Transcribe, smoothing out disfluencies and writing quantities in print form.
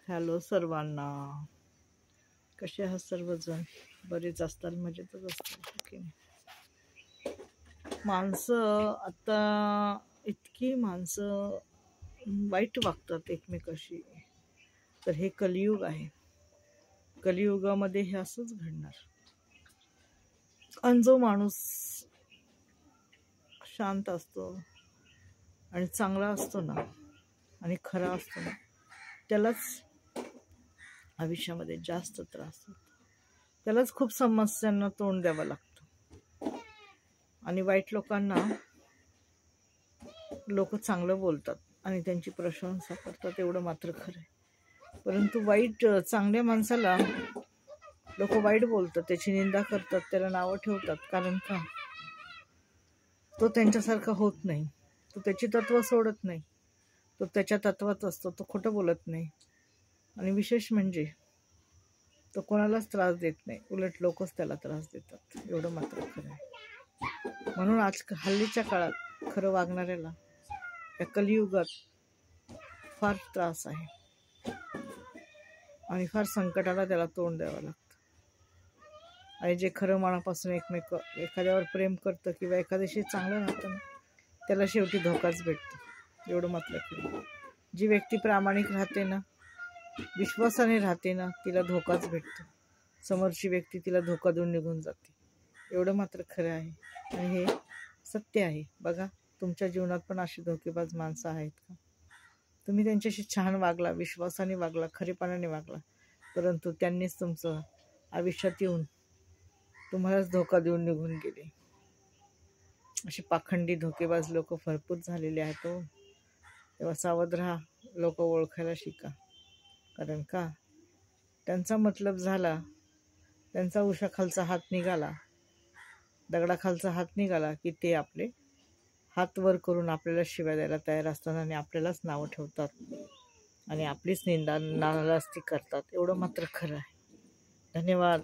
Hello सर्वांना, कसे आहात सर्वजण? बरेच असतात, मजेतच असतात की नाही? माणसं आता इतकी माणसं वाईट वागतात एकमेकाशी, तर हे कलियुग आहे. कलियुगामध्ये हे असंच घडणार. आणि जो माणूस शांत असतो आणि चांगला असतो ना आणि खरा असतो ना, त्यालाच आयुष्यामध्ये जास्त त्रास होतो. त्यालाच खूप समस्यांना तोंड द्यावं लागतं. आणि वाईट लोकांना लोक चांगलं बोलतात आणि त्यांची प्रशंसा करतात, एवढं मात्र खरं आहे. परंतु चांगल्या माणसाला लोक वाईट बोलतात, त्याची निंदा करतात, त्याला नावं ठेवतात. कारण का? तो त्यांच्यासारखा होत नाही. तो त्याची तत्व सोडत नाही. तो त्याच्या तत्वात असतो. तो खोटं बोलत नाही. आणि विशेष म्हणजे तो कोणालाच त्रास देत नाही, उलट लोकच त्याला त्रास देतात, एवढं मात्र खरं आहे. म्हणून हल्लीच्या काळात खरं वागणाऱ्याला या कलियुगात फार त्रास आहे आणि फार संकटाला त्याला तोंड द्यावं लागतं. आणि जे खरं मनापासून एखाद्यावर प्रेम करतं किंवा एखाद्याशी चांगलं राहतं ना, त्याला शेवटी धोकाच भेटतो, एवढं मात्र खरं. जी व्यक्ती प्रामाणिक राहते ना, विश्वासाने राहते ना, तिला धोकाच भेटतो. समोरची व्यक्ती तिला धोका देऊन निघून जाते, एवढं मात्र खरं आहे. आणि हे सत्य आहे. बघा, तुमच्या जीवनात पण अशी धोकेबाज माणसं आहेत का? तुम्ही त्यांच्याशी छान वागला, विश्वासाने वागला, खरेपणाने वागला, परंतु त्यांनीच तुमचं आयुष्यात येऊन तुम्हालाच धोका देऊन निघून गेले. अशी पाखंडी धोकेबाज लोक भरपूर झालेले आहेत. तेव्हा सावध राहा, लोक ओळखायला शिका. कारण का? त्यांचा मतलब झाला, त्यांचा उशाखालचा हात निघाला, दगडाखालचा हात निघाला की ते आपले हात वर करून आपल्याला शिव्या द्यायला तयार असतात आणि आपल्यालाच नावं ठेवतात आणि आपलीच निंदा नाराजगी करतात, एवढं मात्र खरं आहे. धन्यवाद.